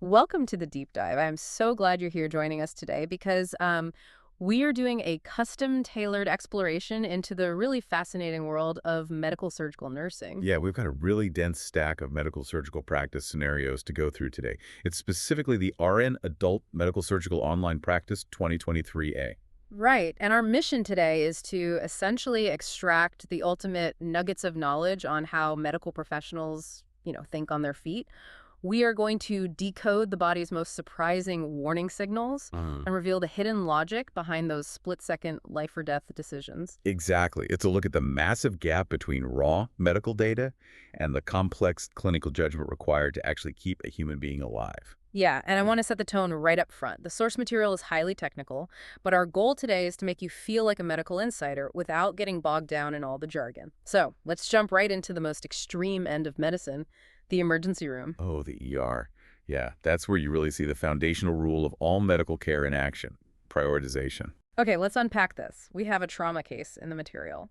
Welcome to the deep dive. I'm so glad you're here joining us today because we are doing a custom tailored exploration into the really fascinating world of medical surgical nursing. Yeah, we've got a really dense stack of medical surgical practice scenarios to go through today. It's specifically the RN Adult Medical Surgical Online Practice 2023A. Right. And our mission today is to essentially extract the ultimate nuggets of knowledge on how medical professionals, think on their feet. We are going to decode the body's most surprising warning signals Mm. and reveal the hidden logic behind those split-second life or death decisions. Exactly. It's a look at the massive gap between raw medical data and the complex clinical judgment required to actually keep a human being alive. Yeah, and I want to set the tone right up front. The source material is highly technical, but our goal today is to make you feel like a medical insider without getting bogged down in all the jargon. So let's jump right into the most extreme end of medicine, the emergency room. Oh, the ER. Yeah, that's where you really see the foundational rule of all medical care in action, prioritization. Okay, let's unpack this. We have a trauma case in the material.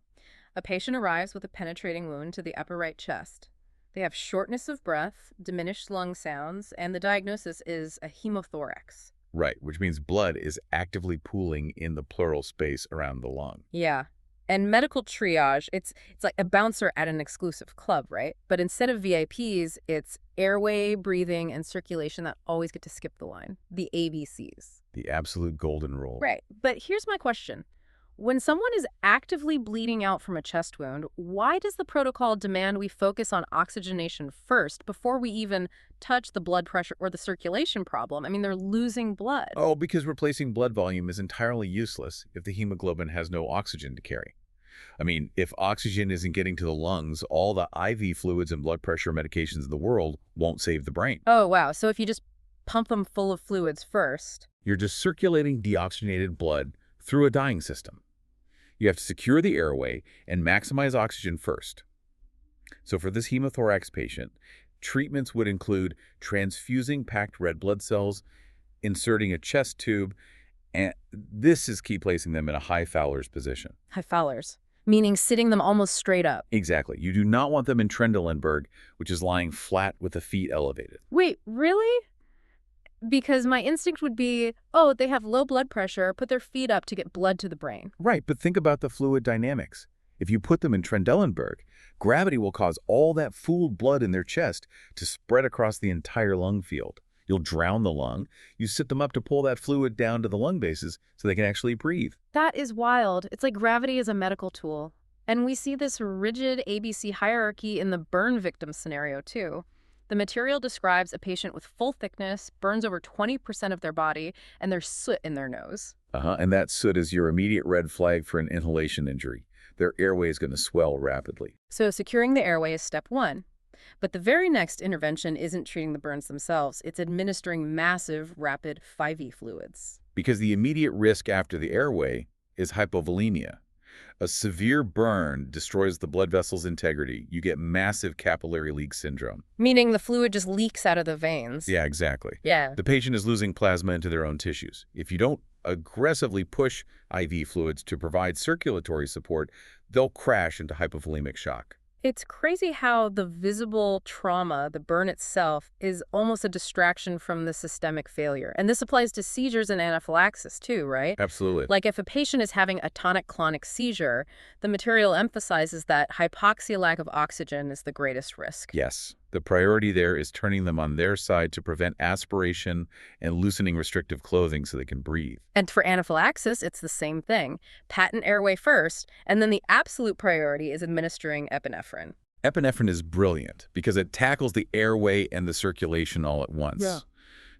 A patient arrives with a penetrating wound to the upper right chest. They have shortness of breath, diminished lung sounds, and the diagnosis is a hemothorax. Right, which means blood is actively pooling in the pleural space around the lung. Yeah. And medical triage, it's like a bouncer at an exclusive club, right? But instead of VIPs, it's airway, breathing, and circulation that always get to skip the line, the ABCs. The absolute golden rule. Right. But here's my question. When someone is actively bleeding out from a chest wound, why does the protocol demand we focus on oxygenation first before we even touch the blood pressure or the circulation problem? I mean, they're losing blood. Oh, because replacing blood volume is entirely useless if the hemoglobin has no oxygen to carry. I mean, if oxygen isn't getting to the lungs, all the IV fluids and blood pressure medications in the world won't save the brain. Oh, wow. So if you just pump them full of fluids first. You're just circulating deoxygenated blood through a dying system. You have to secure the airway and maximize oxygen first. So for this hemothorax patient, treatments would include transfusing packed red blood cells, inserting a chest tube, and this is key placing them in a high Fowler's position. High Fowlers, meaning sitting them almost straight up. Exactly. You do not want them in Trendelenburg, which is lying flat with the feet elevated. Wait, really? Because my instinct would be, oh, they have low blood pressure, put their feet up to get blood to the brain. Right, but think about the fluid dynamics. If you put them in Trendelenburg, gravity will cause all that pooled blood in their chest to spread across the entire lung field. You'll drown the lung. You sit them up to pull that fluid down to the lung bases so they can actually breathe. That is wild. It's like gravity is a medical tool. And we see this rigid ABC hierarchy in the burn victim scenario, too. The material describes a patient with full thickness, burns over 20% of their body, and there's soot in their nose. And that soot is your immediate red flag for an inhalation injury. Their airway is going to swell rapidly. So securing the airway is step one. But the very next intervention isn't treating the burns themselves. It's administering massive, rapid 5e fluids. Because the immediate risk after the airway is hypovolemia. A severe burn destroys the blood vessel's integrity. You get massive capillary leak syndrome. Meaning the fluid just leaks out of the veins. Yeah, exactly. Yeah. The patient is losing plasma into their own tissues. If you don't aggressively push IV fluids to provide circulatory support, they'll crash into hypovolemic shock. It's crazy how the visible trauma, the burn itself, is almost a distraction from the systemic failure. And this applies to seizures and anaphylaxis too, right? Absolutely. Like if a patient is having a tonic-clonic seizure, the material emphasizes that hypoxia, lack of oxygen, is the greatest risk. Yes. The priority there is turning them on their side to prevent aspiration and loosening restrictive clothing so they can breathe. And for anaphylaxis, it's the same thing. Patent airway first, and then the absolute priority is administering epinephrine. Epinephrine is brilliant because it tackles the airway and the circulation all at once. Yeah.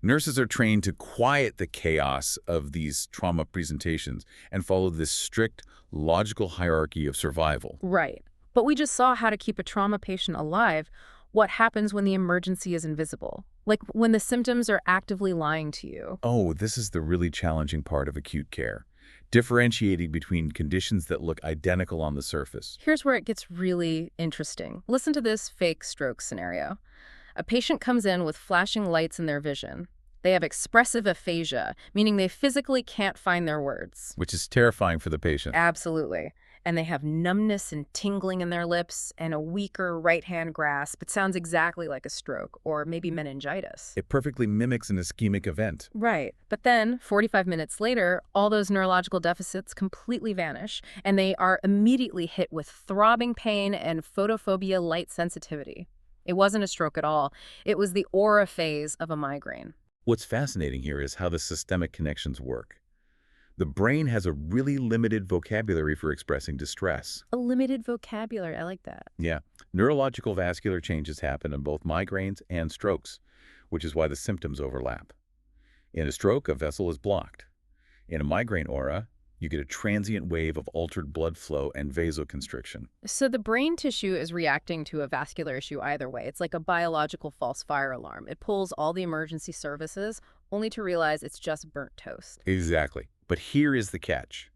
Nurses are trained to quiet the chaos of these trauma presentations and follow this strict, logical hierarchy of survival. Right. But we just saw how to keep a trauma patient alive. What happens when the emergency is invisible? Like when the symptoms are actively lying to you. Oh, this is the really challenging part of acute care. Differentiating between conditions that look identical on the surface. Here's where it gets really interesting. Listen to this fake stroke scenario. A patient comes in with flashing lights in their vision. They have expressive aphasia, meaning they physically can't find their words. Which is terrifying for the patient. Absolutely. and they have numbness and tingling in their lips and a weaker right-hand grasp. It sounds exactly like a stroke or maybe meningitis. It perfectly mimics an ischemic event. Right. But then, 45 minutes later, all those neurological deficits completely vanish, and they are immediately hit with throbbing pain and photophobia light sensitivity. It wasn't a stroke at all. It was the aura phase of a migraine. What's fascinating here is how the systemic connections work. The brain has a really limited vocabulary for expressing distress. A limited vocabulary. I like that. Yeah, neurological vascular changes happen in both migraines and strokes, which is why the symptoms overlap. In a stroke, a vessel is blocked. In a migraine aura, you get a transient wave of altered blood flow and vasoconstriction. So the brain tissue is reacting to a vascular issue either way. It's like a biological false fire alarm. It pulls all the emergency services, only to realize it's just burnt toast. Exactly. But here is the catch.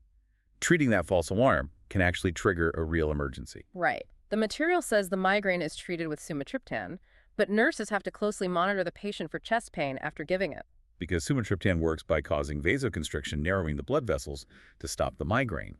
Treating that false alarm can actually trigger a real emergency. Right. The material says the migraine is treated with sumatriptan, but nurses have to closely monitor the patient for chest pain after giving it. Because sumatriptan works by causing vasoconstriction, narrowing the blood vessels to stop the migraine.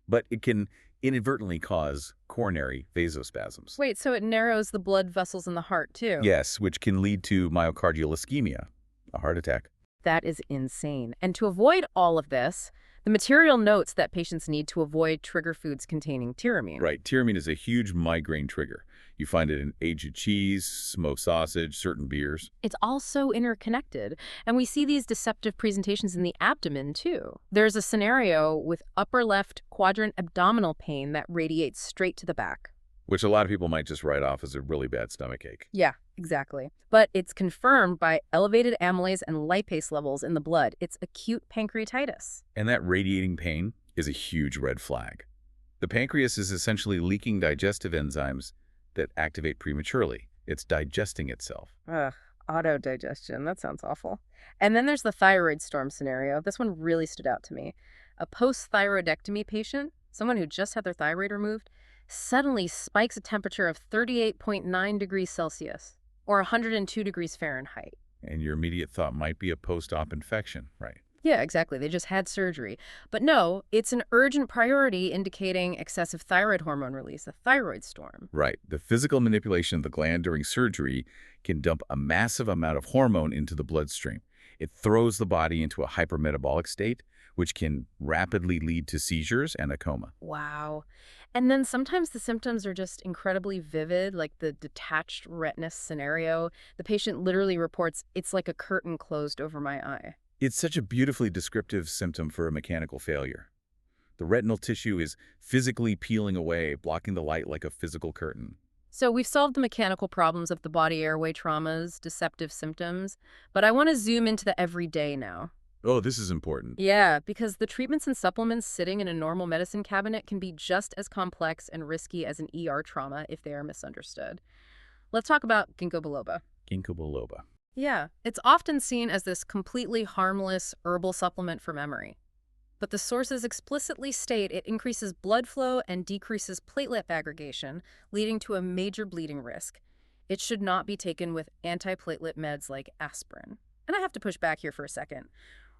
But it can inadvertently cause coronary vasospasms. Wait, so it narrows the blood vessels in the heart, too? Yes, which can lead to myocardial ischemia, a heart attack. That is insane. And to avoid all of this, the material notes that patients need to avoid trigger foods containing tyramine. Right, tyramine is a huge migraine trigger. You find it in aged cheese, smoked sausage, certain beers. It's all so interconnected, and we see these deceptive presentations in the abdomen, too. There's a scenario with upper left quadrant abdominal pain that radiates straight to the back. Which a lot of people might just write off as a really bad stomachache. Yeah, exactly. But it's confirmed by elevated amylase and lipase levels in the blood. It's acute pancreatitis. And that radiating pain is a huge red flag. The pancreas is essentially leaking digestive enzymes that activate prematurely. It's digesting itself. Ugh, autodigestion. That sounds awful. And then there's the thyroid storm scenario. This one really stood out to me. A post-thyroidectomy patient, someone who just had their thyroid removed, suddenly spikes a temperature of 38.9 degrees Celsius, or 102 degrees Fahrenheit. And your immediate thought might be a post-op infection, right? Yeah, exactly. They just had surgery. But no, it's an urgent priority indicating excessive thyroid hormone release, a thyroid storm. Right. The physical manipulation of the gland during surgery can dump a massive amount of hormone into the bloodstream. It throws the body into a hypermetabolic state, which can rapidly lead to seizures and a coma. Wow. And then sometimes the symptoms are just incredibly vivid, like the detached retinus scenario. The patient literally reports, "It's like a curtain closed over my eye." It's such a beautifully descriptive symptom for a mechanical failure. The retinal tissue is physically peeling away, blocking the light like a physical curtain. So we've solved the mechanical problems of the body airway traumas, deceptive symptoms, but I want to zoom into the everyday now. Oh, this is important. Yeah, because the treatments and supplements sitting in a normal medicine cabinet can be just as complex and risky as an ER trauma if they are misunderstood. Let's talk about ginkgo biloba. Ginkgo biloba. Yeah, it's often seen as this completely harmless herbal supplement for memory. But the sources explicitly state it increases blood flow and decreases platelet aggregation, leading to a major bleeding risk. It should not be taken with antiplatelet meds like aspirin. And I have to push back here for a second.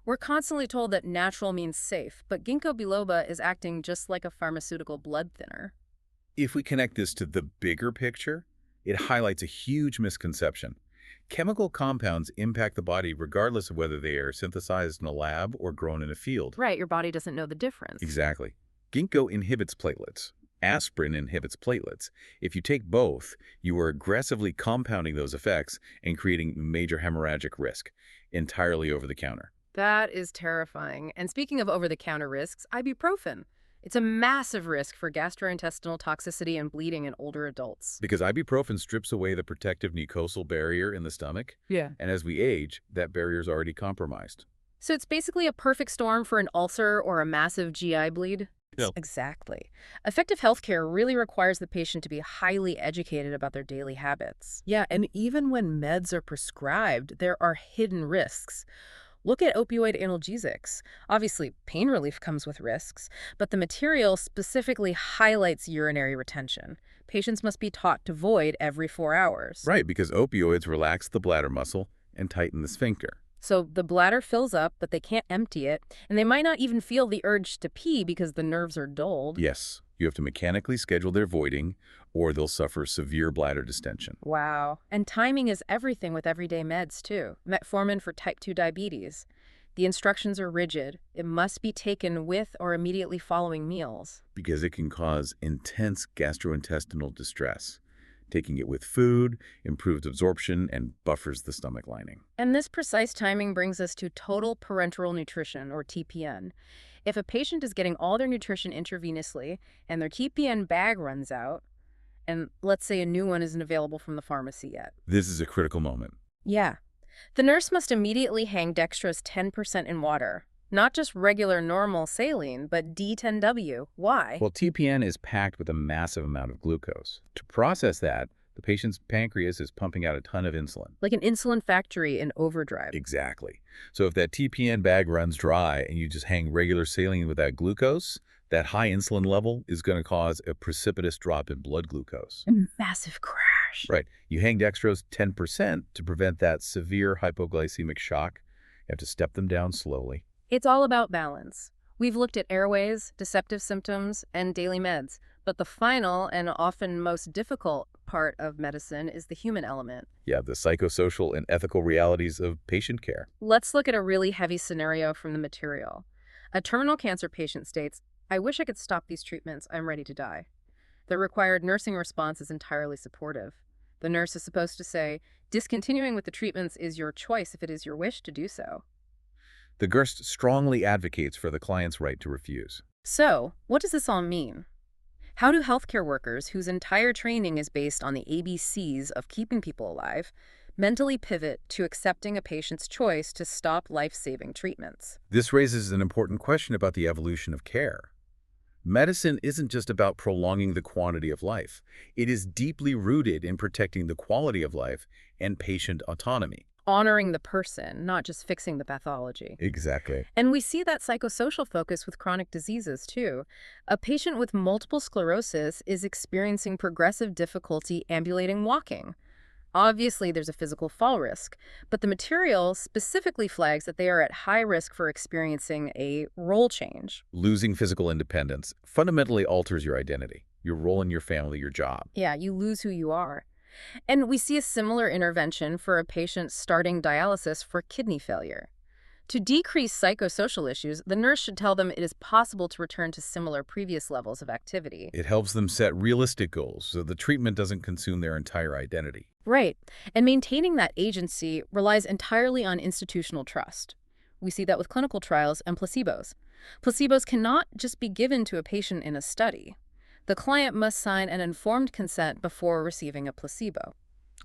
We're constantly told that natural means safe, but ginkgo biloba is acting just like a pharmaceutical blood thinner. If we connect this to the bigger picture, it highlights a huge misconception. Chemical compounds impact the body regardless of whether they are synthesized in a lab or grown in a field. Right, your body doesn't know the difference. Exactly. Ginkgo inhibits platelets. Aspirin inhibits platelets. If you take both, you are aggressively compounding those effects and creating major hemorrhagic risk, entirely over the counter. That is terrifying. And speaking of over-the-counter risks, ibuprofen. It's a massive risk for gastrointestinal toxicity and bleeding in older adults. Because ibuprofen strips away the protective mucosal barrier in the stomach, Yeah. and as we age, that barrier is already compromised. So it's basically a perfect storm for an ulcer or a massive GI bleed? Yeah. Exactly. Effective healthcare really requires the patient to be highly educated about their daily habits. Yeah, and even when meds are prescribed, there are hidden risks. Look at opioid analgesics. Obviously, pain relief comes with risks, but the material specifically highlights urinary retention. Patients must be taught to void every 4 hours. Right, because opioids relax the bladder muscle and tighten the sphincter. So the bladder fills up, but they can't empty it, and they might not even feel the urge to pee because the nerves are dulled. Yes, you have to mechanically schedule their voiding, or they'll suffer severe bladder distension. Wow. And timing is everything with everyday meds, too. Metformin for type 2 diabetes. The instructions are rigid. It must be taken with or immediately following meals. Because it can cause intense gastrointestinal distress. Taking it with food improves absorption and buffers the stomach lining. And this precise timing brings us to total parenteral nutrition, or TPN. If a patient is getting all their nutrition intravenously and their TPN bag runs out, and let's say a new one isn't available from the pharmacy yet. This is a critical moment. Yeah. The nurse must immediately hang dextrose 10% in water. Not just regular normal saline, but D10W. Why? Well, TPN is packed with a massive amount of glucose. To process that, the patient's pancreas is pumping out a ton of insulin. Like an insulin factory in overdrive. Exactly. So if that TPN bag runs dry and you just hang regular saline without glucose, that high insulin level is going to cause a precipitous drop in blood glucose. A massive crash. Right. You hang dextrose 10% to prevent that severe hypoglycemic shock. You have to step them down slowly. It's all about balance. We've looked at airways, deceptive symptoms, and daily meds. But the final and often most difficult part of medicine is the human element. Yeah, the psychosocial and ethical realities of patient care. Let's look at a really heavy scenario from the material. A terminal cancer patient states, "I wish I could stop these treatments. I'm ready to die." The required nursing response is entirely supportive. The nurse is supposed to say, "Discontinuing with the treatments is your choice if it is your wish to do so." The GERST strongly advocates for the client's right to refuse. So, what does this all mean? How do healthcare workers, whose entire training is based on the ABCs of keeping people alive, mentally pivot to accepting a patient's choice to stop life-saving treatments? This raises an important question about the evolution of care. Medicine isn't just about prolonging the quantity of life. It is deeply rooted in protecting the quality of life and patient autonomy. Honoring the person, not just fixing the pathology. Exactly. And we see that psychosocial focus with chronic diseases, too. A patient with multiple sclerosis is experiencing progressive difficulty ambulating walking. Obviously, there's a physical fall risk, but the material specifically flags that they are at high risk for experiencing a role change. Losing physical independence fundamentally alters your identity, your role in your family, your job. Yeah, you lose who you are. And we see a similar intervention for a patient starting dialysis for kidney failure. To decrease psychosocial issues, the nurse should tell them it is possible to return to similar previous levels of activity. It helps them set realistic goals so the treatment doesn't consume their entire identity. Right. And maintaining that agency relies entirely on institutional trust. We see that with clinical trials and placebos. Placebos cannot just be given to a patient in a study. The client must sign an informed consent before receiving a placebo.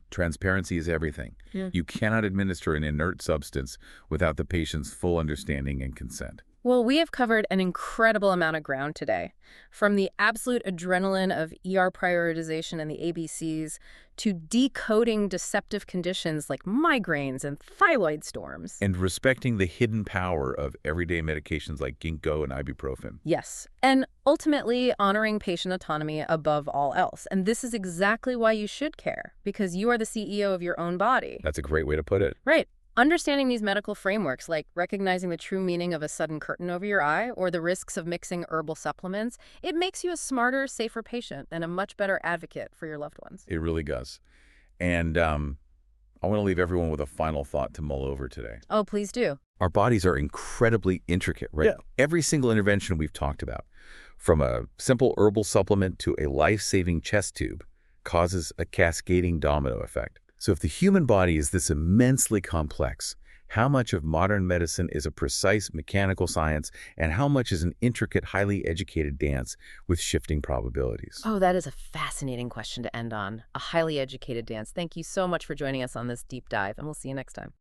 Transparency is everything. Yeah. You cannot administer an inert substance without the patient's full understanding and consent. Well, we have covered an incredible amount of ground today, from the absolute adrenaline of ER prioritization and the ABCs to decoding deceptive conditions like migraines and thyroid storms. And respecting the hidden power of everyday medications like ginkgo and ibuprofen. Yes, and ultimately honoring patient autonomy above all else. And this is exactly why you should care, because you are the CEO of your own body. That's a great way to put it. Right. Understanding these medical frameworks, like recognizing the true meaning of a sudden curtain over your eye or the risks of mixing herbal supplements, it makes you a smarter, safer patient and a much better advocate for your loved ones. It really does. And I want to leave everyone with a final thought to mull over today. Oh, please do. Our bodies are incredibly intricate, right? Yeah. Every single intervention we've talked about, from a simple herbal supplement to a life-saving chest tube, causes a cascading domino effect. So if the human body is this immensely complex, how much of modern medicine is a precise mechanical science and how much is an intricate, highly educated dance with shifting probabilities? Oh, that is a fascinating question to end on. A highly educated dance. Thank you so much for joining us on this deep dive, and we'll see you next time.